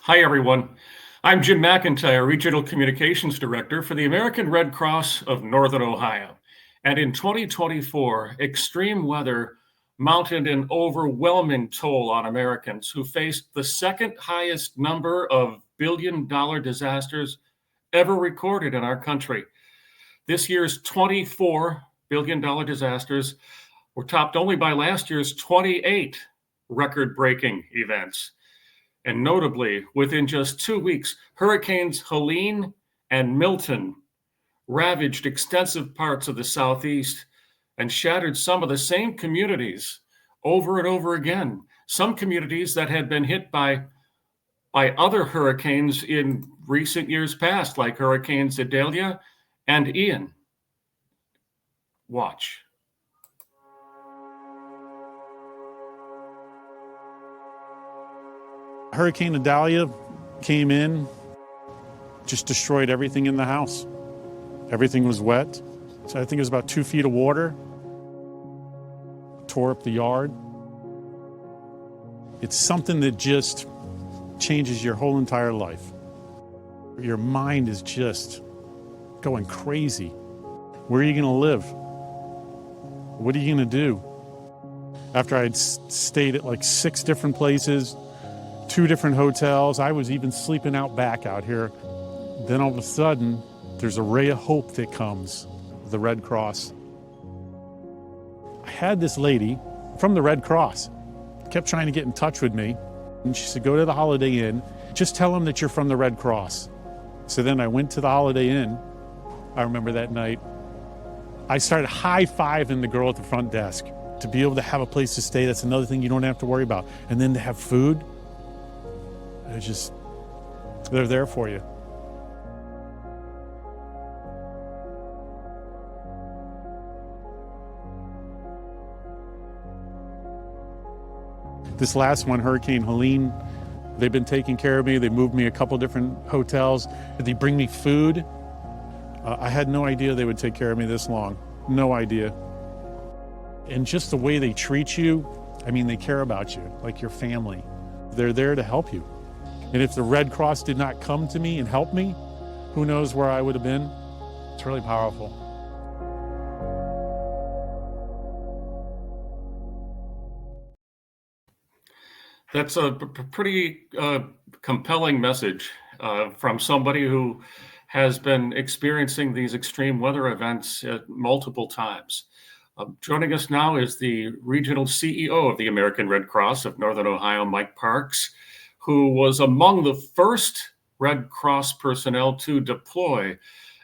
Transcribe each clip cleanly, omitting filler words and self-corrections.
Hi, everyone. I'm Jim McIntyre, Regional Communications Director for the American Red Cross of Northern Ohio. And in 2024, extreme weather mounted an overwhelming toll on Americans who faced the second highest number of billion-dollar disasters ever recorded in our country. This year's $24 billion disasters were topped only by last year's 28 record-breaking events. And notably, within just 2 weeks, Hurricanes Helene and Milton ravaged extensive parts of the Southeast and shattered some of the same communities over and over again. Some communities that had been hit by other hurricanes in recent years past, like Hurricanes Idalia and Ian. Watch. Hurricane Idalia came in, just destroyed everything in the house. Everything was wet. So I think it was about 2 feet of water. Tore up the yard. It's something that just changes your whole entire life. Your mind is just going crazy. Where are you going to live? What are you going to do? After I'd stayed at like 6 different places, 2 different hotels. I was even sleeping out back out here. Then all of a sudden, there's a ray of hope that comes, the Red Cross. I had this lady from the Red Cross, kept trying to get in touch with me. And she said, go to the Holiday Inn, just tell them that you're from the Red Cross. So then I went to the Holiday Inn. I remember that night. I started high-fiving the girl at the front desk. To be able to have a place to stay, that's another thing you don't have to worry about. And then to have food, they're there for you. This last one, Hurricane Helene, they've been taking care of me. They moved me a couple different hotels. They bring me food. I had no idea they would take care of me this long. No idea. And just the way they treat you, I mean, they care about you like your family. They're there to help you. And if the Red Cross did not come to me and help me, who knows where I would have been? It's really powerful. That's a pretty compelling message from somebody who has been experiencing these extreme weather events multiple times. Joining us now is the regional CEO of the American Red Cross of Northern Ohio, Mike Parks, who was among the first Red Cross personnel to deploy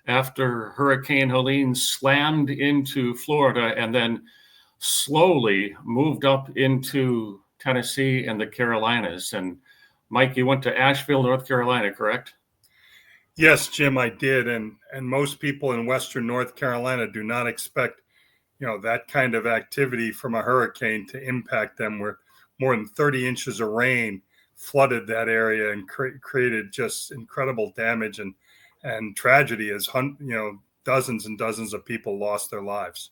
after Hurricane Helene slammed into Florida and then slowly moved up into Tennessee and the Carolinas. And Mike, you went to Asheville, North Carolina, correct? Yes, Jim, I did. And most people in Western North Carolina do not expect, that kind of activity from a hurricane to impact them, where more than 30 inches of rain flooded that area and created just incredible damage and tragedy as dozens and dozens of people lost their lives.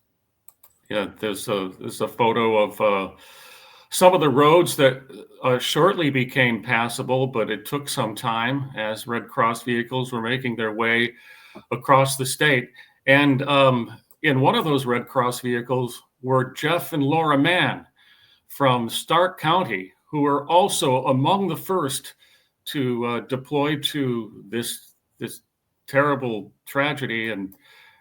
Yeah, there's a photo of some of the roads that shortly became passable, but it took some time as Red Cross vehicles were making their way across the state. And in one of those Red Cross vehicles were Jeff and Laura Mann from Stark County, who were also among the first to deploy to this terrible tragedy. And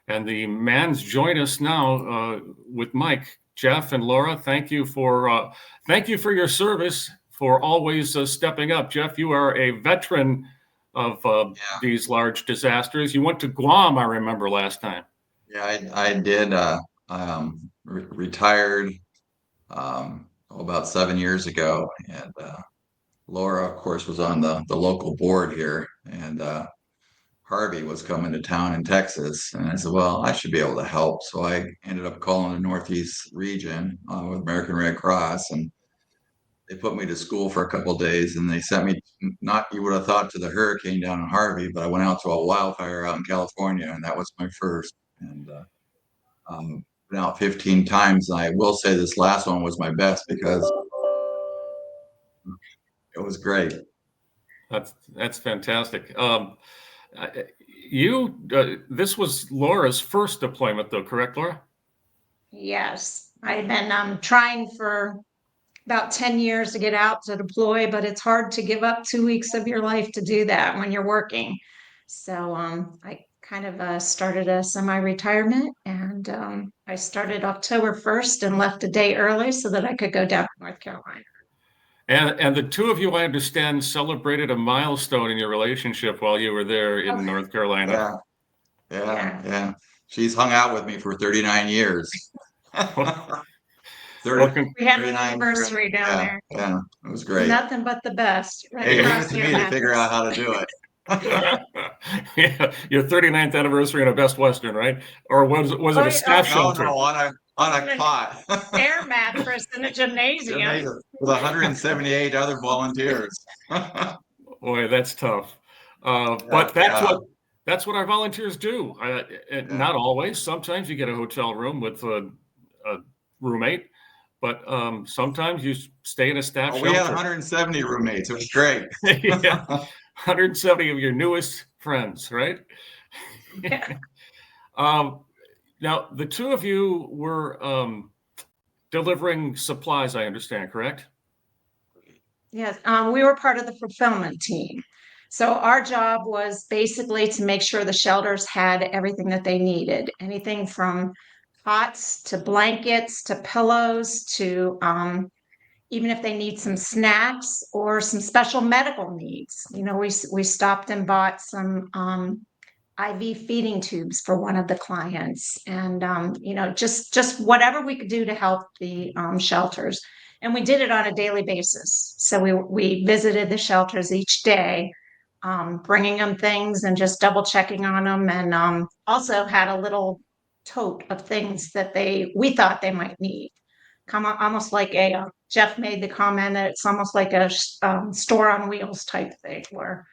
the Manns join us now with Mike. Jeff and Laura, thank you for your service, for always stepping up. Jeff, you are a veteran of these large disasters. You went to Guam, I remember last time. Yeah, I did. Retired about 7 years ago, and Laura, of course, was on the local board here, and Harvey was coming to town in Texas, and I said, well, I should be able to help. So I ended up calling the Northeast region with American Red Cross, and they put me to school for a couple of days, and they sent me, not you would have thought, to the hurricane down in Harvey, but I went out to a wildfire out in California, and that was my first. And been out 15 times, and I will say this last one was my best because it was great. That's fantastic. This was Laura's first deployment, though, correct, Laura? Yes, I've been trying for about 10 years to get out to deploy, but it's hard to give up 2 weeks of your life to do that when you're working. So I kind of started a semi-retirement, and I started October 1st and left a day early so that I could go down to North Carolina. And the two of you, I understand, celebrated a milestone in your relationship while you were there in North Carolina. Yeah. She's hung out with me for 39 years. 30, we had an anniversary down there. Yeah, it was great. Nothing but the best. Right, hey, leave it to me to figure out how to do it. Yeah, your 39th anniversary in a Best Western, right? Or was it a staff shelter? No, on a cot. Air mattress in a gymnasium. With 178 other volunteers. Boy, that's tough. But that's what our volunteers do. Not always. Sometimes you get a hotel room with a roommate, but sometimes you stay in a staff shelter. We had 170 roommates. It was great. Yeah, 170 of your newest friends, right? Yeah. Now, the two of you were delivering supplies, I understand, correct? Yes, we were part of the fulfillment team. So our job was basically to make sure the shelters had everything that they needed, anything from cots to blankets to pillows to even if they need some snacks or some special medical needs. You know, we stopped and bought some IV feeding tubes for one of the clients, and you know, just whatever we could do to help the shelters. And we did it on a daily basis. So we visited the shelters each day, bringing them things and just double checking on them, and also had a little tote of things that we thought they might need. Almost like Jeff made the comment that it's almost like a store on wheels type thing, where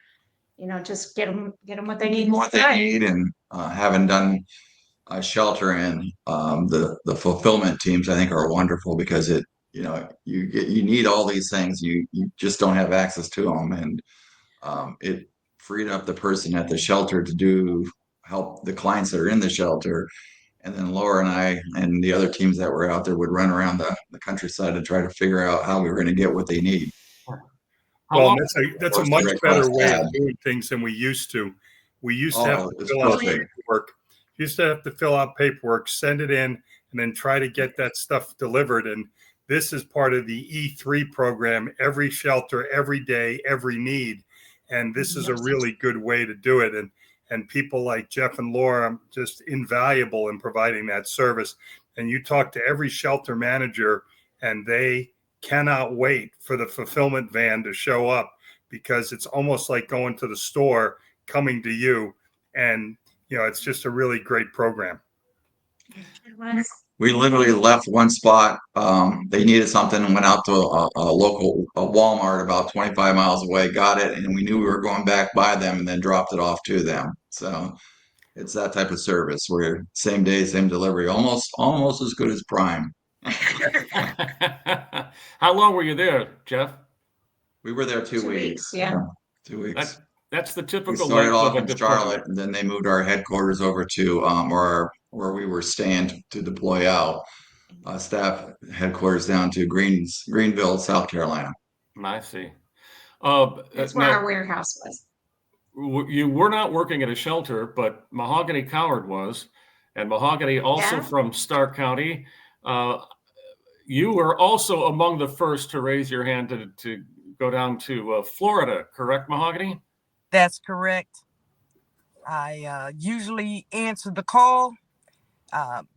you know, just get them what they need. And having done a shelter in the fulfillment teams, I think are wonderful because you need all these things, you just don't have access to them, and it freed up the person at the shelter to help the clients that are in the shelter. And then Laura and I and the other teams that were out there would run around the countryside to try to figure out how we were going to get what they need. Well, that's a much better way of doing things than we used to. We used to have to fill out paperwork. Used to have to fill out paperwork, send it in, and then try to get that stuff delivered. And this is part of the E3 program, every shelter, every day, every need. And this is a really good way to do it. And people like Jeff and Laura are just invaluable in providing that service. And you talk to every shelter manager, and they cannot wait for the fulfillment van to show up, because it's almost like going to the store, coming to you. And, you know, it's just a really great program. We literally left one spot. They needed something and went out to a local Walmart about 25 miles away, got it, and we knew we were going back by them and then dropped it off to them. So it's that type of service where same day, same delivery, almost as good as Prime. How long were you there, Jeff? We were there 2 weeks. Yeah. 2 weeks. That's the typical. We started off in Charlotte, and then they moved our headquarters over to where we were staying to deploy out. Staff headquarters down to Greenville, South Carolina. I see. That's where our warehouse was. You were not working at a shelter, but Mahogany Coward was, and Mahogany also from Stark County. You were also among the first to raise your hand to go down to Florida, correct, Mahogany? That's correct. I usually answer the call.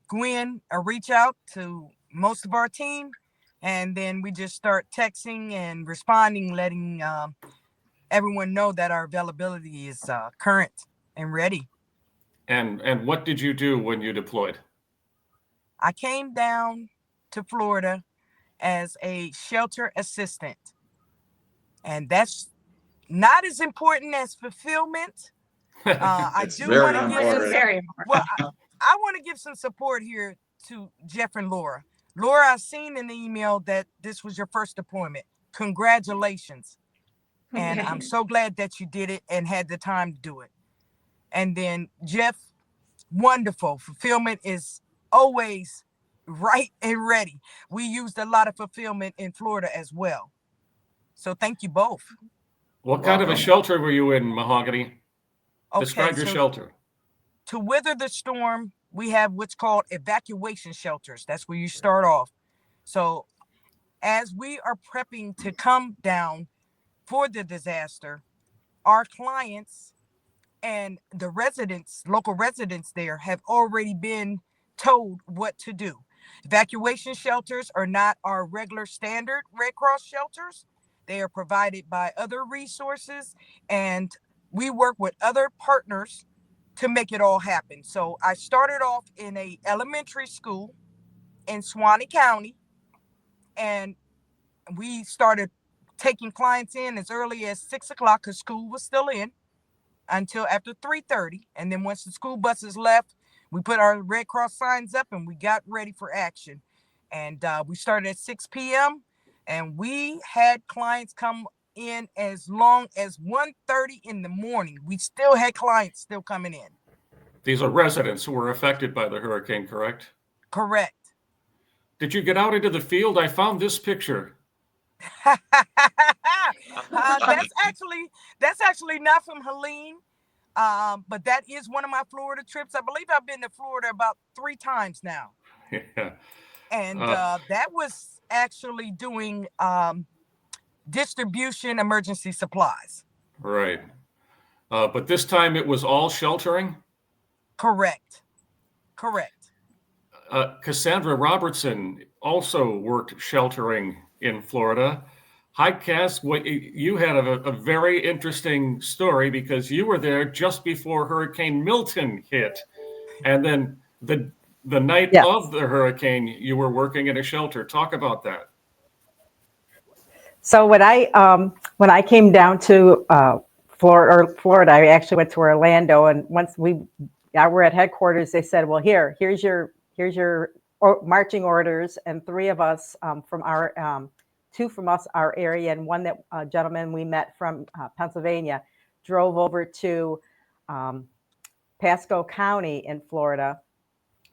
Gwen, reach out to most of our team, and then we just start texting and responding, letting everyone know that our availability is current and ready. And what did you do when you deployed? I came down to Florida as a shelter assistant, and that's not as important as fulfillment. I do want to give I want to give some support here to Jeff and Laura. Laura, I've seen in the email that this was your first deployment. Congratulations. And I'm so glad that you did it and had the time to do it. And then Jeff, wonderful. Fulfillment is always right and ready. We used a lot of fulfillment in Florida as well. So thank you both. What kind of a shelter were you in, Mahogany? Okay, Describe your shelter. To weather the storm, we have what's called evacuation shelters. That's where you start off. So as we are prepping to come down for the disaster, our clients and the residents, local residents there, have already been told what to do. Evacuation shelters are not our regular standard Red Cross shelters. They are provided by other resources, and we work with other partners to make it all happen. So I started off in a elementary school in Suwannee County, and we started taking clients in as early as 6 o'clock because school was still in until after 3:30. And then once the school buses left, we put our Red Cross signs up and we got ready for action. And we started at 6 p.m. and we had clients come in as long as 1:30 in the morning. We still had clients still coming in. These are residents who were affected by the hurricane, correct? Correct. Did you get out into the field? I found this picture. That's actually not from Helene, but that is one of my Florida trips. I believe I've been to Florida about 3 times now. Yeah. And that was actually doing distribution emergency supplies. Right. But this time it was all sheltering? Correct. Casandra Robertson also worked sheltering in Florida. Hi, Cass. You had a very interesting story because you were there just before Hurricane Milton hit. And then the night of the hurricane, you were working in a shelter. Talk about that. So when I came down to Florida, I actually went to Orlando, and once we were at headquarters, they said, "Well, here's your marching orders," and 3 of us from our 2 from our area, and one gentleman we met from Pennsylvania drove over to Pasco County in Florida,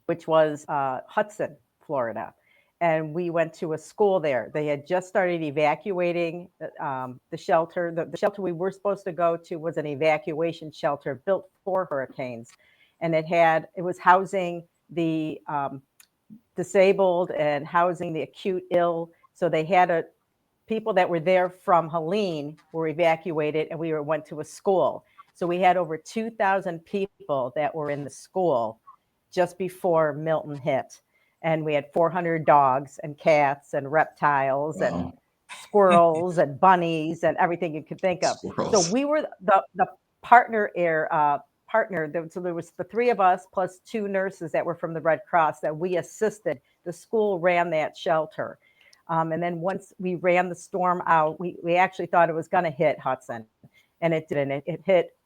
which was Hudson, Florida. And we went to a school there. They had just started evacuating the shelter. The shelter we were supposed to go to was an evacuation shelter built for hurricanes. And it was housing the disabled and housing the acute ill. So they had people that were there from Helene were evacuated, and we went to a school. So we had over 2,000 people that were in the school just before Milton hit. And we had 400 dogs and cats and reptiles and squirrels and bunnies and everything you could think of. So we were the partner. So there was the 3 of us plus 2 nurses that were from the Red Cross that we assisted. The school ran that shelter. And then once we ran the storm out, we actually thought it was going to hit Hudson, and it didn't. It hit,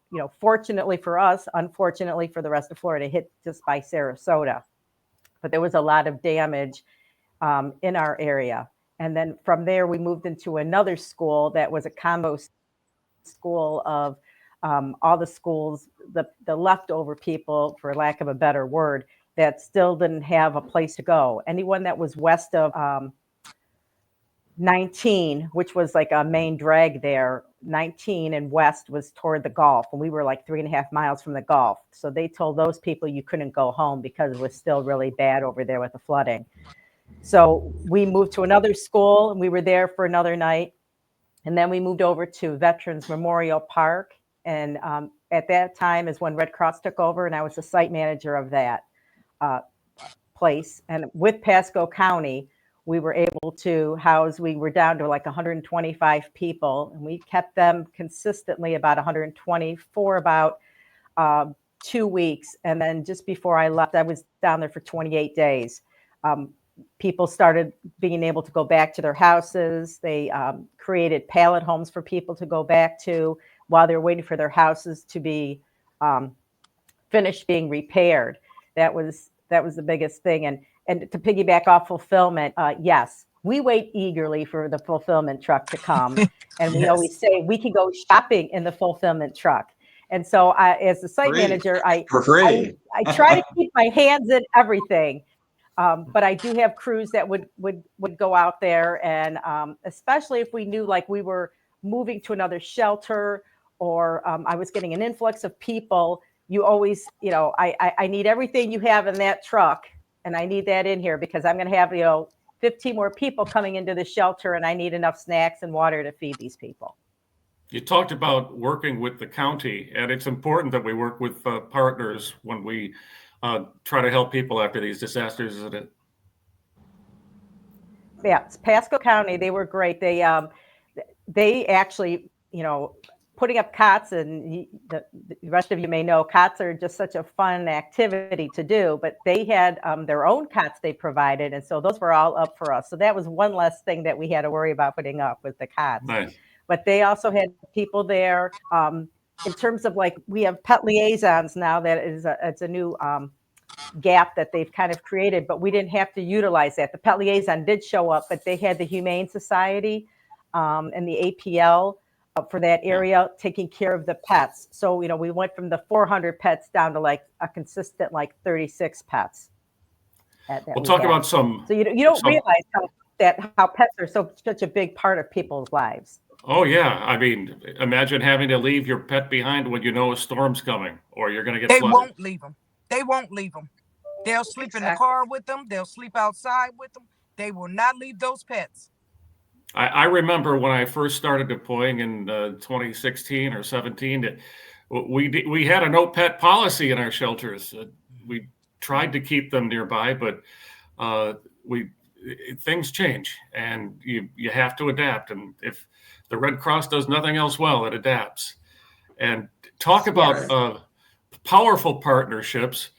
fortunately for us, unfortunately for the rest of Florida, it hit just by Sarasota. But there was a lot of damage in our area. And then from there, we moved into another school that was a combo school of all the schools, the leftover people, for lack of a better word, that still didn't have a place to go. Anyone that was west of 19, which was like a main drag there, 19 and west was toward the Gulf, and we were like 3.5 miles from the Gulf. So they told those people you couldn't go home because it was still really bad over there with the flooding. So we moved to another school, and we were there for another night. And then we moved over to Veterans Memorial Park. And at that time is when Red Cross took over, and I was the site manager of that place. And with Pasco County, we were able to we were down to like 125 people, and we kept them consistently about 120 for about 2 weeks. And then just before I left, I was down there for 28 days. People started being able to go back to their houses. They created pallet homes for people to go back to while they were waiting for their houses to be finished being repaired. That was the biggest thing. And to piggyback off fulfillment, yes, we wait eagerly for the fulfillment truck to come. And we Yes. always say we can go shopping in the fulfillment truck. And so as the site Free. manager, For free. I try to keep my hands in everything. But I do have crews that would go out there, and especially if we knew like we were moving to another shelter, or I was getting an influx of people, you always, I need everything you have in that truck, and I need that in here because I'm going to have, 15 more people coming into the shelter, and I need enough snacks and water to feed these people. You talked about working with the county, and it's important that we work with partners when we try to help people after these disasters, isn't it? Yeah, it's Pasco County, they were great. They actually, putting up cots, and the rest of you may know, cots are just such a fun activity to do, but they had their own cots they provided, and so those were all up for us. So that was one less thing that we had to worry about putting up with the cots. Nice. But they also had people there. In terms of like, we have pet liaisons now. It's a new gap that they've kind of created, but we didn't have to utilize that. The pet liaison did show up, but they had the Humane Society and the APL for that area taking care of the pets. So, we went from the 400 pets down to like a consistent like 36 pets. We'll talk about some. So you don't realize how pets are such a big part of people's lives. Oh yeah, I mean, imagine having to leave your pet behind when you know a storm's coming, or you're going to get They flooded. won't leave them. They won't leave them. They'll sleep in the car with them. They'll sleep outside with them. They will not leave those pets. I remember when I first started deploying in 2016 or 17, we had a no pet policy in our shelters. We tried to keep them nearby, but things change, and you have to adapt. And if the Red Cross does nothing else well, it adapts. And talk about powerful partnerships.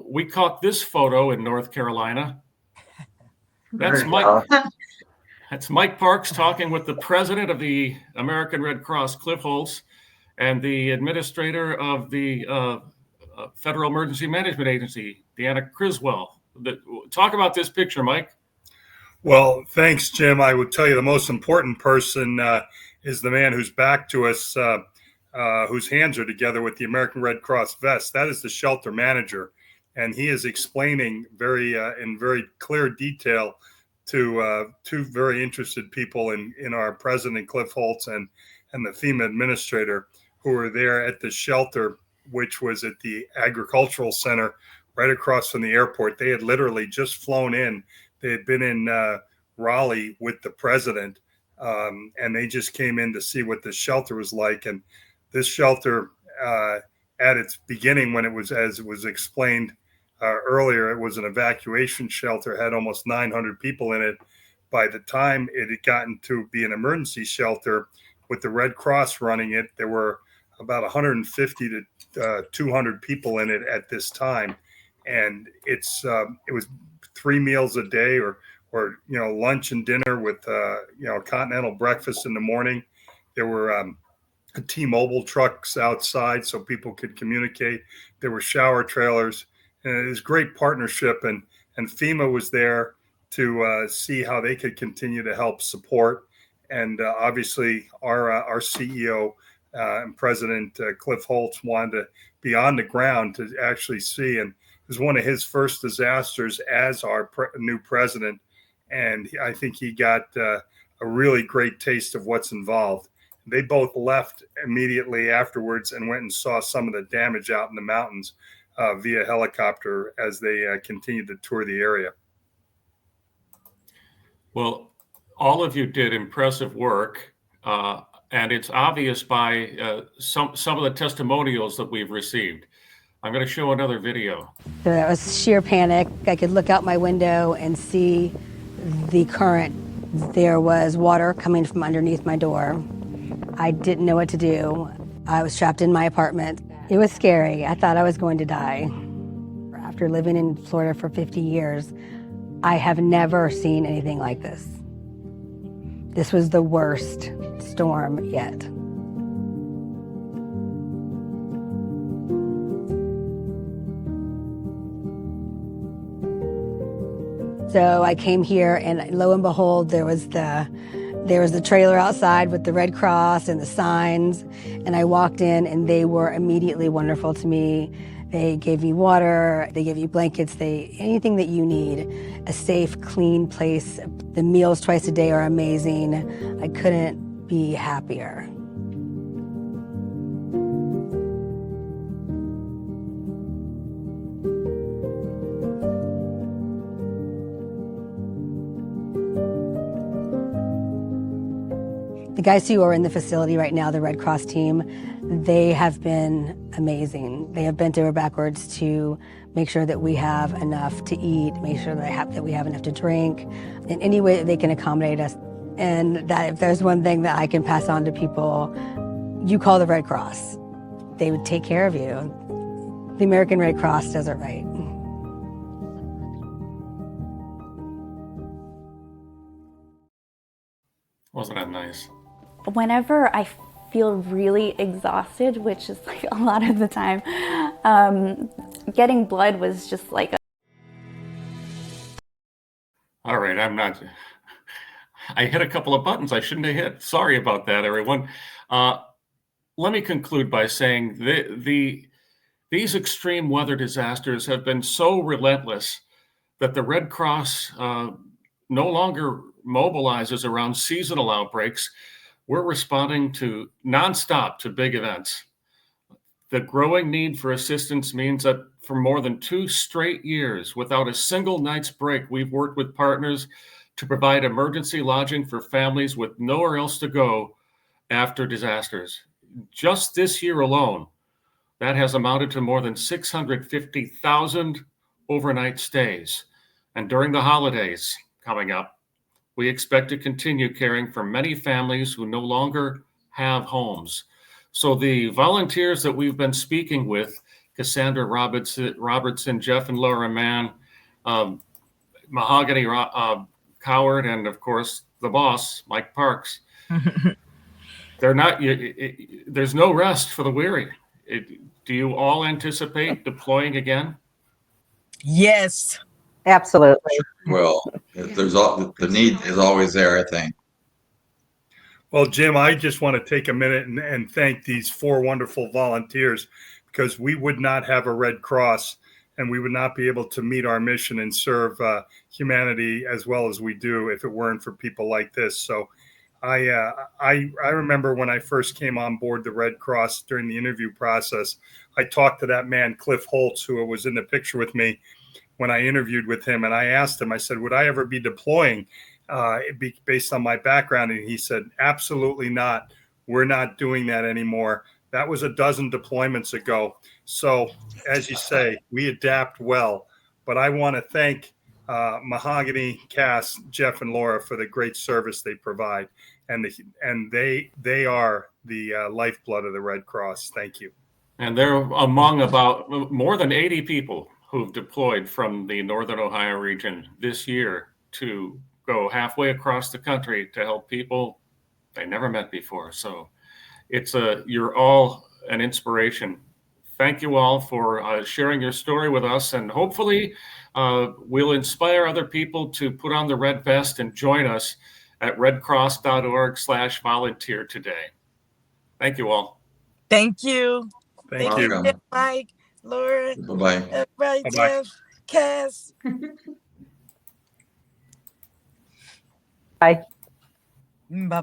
We caught this photo in North Carolina. That's Mike. That's Mike Parks talking with the president of the American Red Cross, Cliff Holtz, and the administrator of the Federal Emergency Management Agency, Deanna Criswell. Talk about this picture, Mike. Well, thanks, Jim. I would tell you the most important person is the man who's back to us, whose hands are together with the American Red Cross vest. That is the shelter manager, and he is explaining in very clear detail to two very interested people in our president, Cliff Holtz, and the FEMA administrator, who were there at the shelter, which was at the agricultural center right across from the airport. They had literally just flown in. They had been in Raleigh with the president, and they just came in to see what the shelter was like. And this shelter, at its beginning, when it was, as it was explained earlier, it was an evacuation shelter, had almost 900 people in it. By the time it had gotten to be an emergency shelter with the Red Cross running it, there were about 150 to 200 people in it at this time. And it was 3 meals a day, or lunch and dinner with a continental breakfast in the morning. There were T-Mobile trucks outside so people could communicate. There were shower trailers, and it was great partnership. And FEMA was there to see how they could continue to help support. And obviously, our CEO and President Cliff Holtz wanted to be on the ground to actually see. And it was one of his first disasters as our new president. And I think he got a really great taste of what's involved. They both left immediately afterwards and went and saw some of the damage out in the mountains via helicopter as they continued to tour the area. Well, all of you did impressive work, and it's obvious by some of the testimonials that we've received. I'm going to show another video. There was sheer panic. I could look out my window and see the current. There was water coming from underneath my door. I didn't know what to do. I was trapped in my apartment. It was scary. I thought I was going to die. After living in Florida for 50 years, I have never seen anything like this. This was the worst storm yet. So I came here, and lo and behold, there was the trailer outside with the Red Cross and the signs, and I walked in, and they were immediately wonderful to me. They gave me water, they gave you blankets, anything that you need. A safe, clean place. The meals twice a day are amazing. I couldn't be happier. The guys who are in the facility right now, the Red Cross team, they have been amazing. They have bent over backwards to make sure that we have enough to eat, make sure that we have enough to drink, in any way that they can accommodate us. And that if there's one thing that I can pass on to people, you call the Red Cross. They would take care of you. The American Red Cross does it right. Wasn't that nice? Whenever I feel really exhausted, which is like a lot of the time, getting blood was just like All right, I hit a couple of buttons I shouldn't have hit. Sorry about that, everyone. Let me conclude by saying these extreme weather disasters have been so relentless that the Red Cross no longer mobilizes around seasonal outbreaks. We're responding nonstop to big events. The growing need for assistance means that for more than 2 straight years, without a single night's break, we've worked with partners to provide emergency lodging for families with nowhere else to go after disasters. Just this year alone, that has amounted to more than 650,000 overnight stays. And during the holidays coming up, we expect to continue caring for many families who no longer have homes. So the volunteers that we've been speaking with, Casandra, Robertson, Jeff and Laura Mann, Mahogany, Coward, and of course the boss, Mike Parks. There's no rest for the weary. Do you all anticipate deploying again? Yes. Absolutely. Well, the need is always there, I think. Well, Jim, I just want to take a minute and thank these 4 wonderful volunteers, because we would not have a Red Cross, and we would not be able to meet our mission and serve humanity as well as we do if it weren't for people like this. So I remember when I first came on board the Red Cross during the interview process, I talked to that man, Cliff Holtz, who was in the picture with me when I interviewed with him. And I asked him, I said, would I ever be deploying based on my background? And he said, absolutely not. We're not doing that anymore. That was a dozen deployments ago. So as you say, we adapt well. But I want to thank Mahogany, Cass, Jeff, and Laura for the great service they provide. And they are the lifeblood of the Red Cross. Thank you. And they're among about more than 80 people who've deployed from the Northern Ohio region this year to go halfway across the country to help people they never met before. So you're all an inspiration. Thank you all for sharing your story with us, and hopefully we'll inspire other people to put on the red vest and join us at redcross.org/volunteer today. Thank you all. Thank you. Thank you. Jeff, Mike, Laura, Bye-bye. everybody, Bye-bye. Jeff, Cass. Bye. Bye-bye.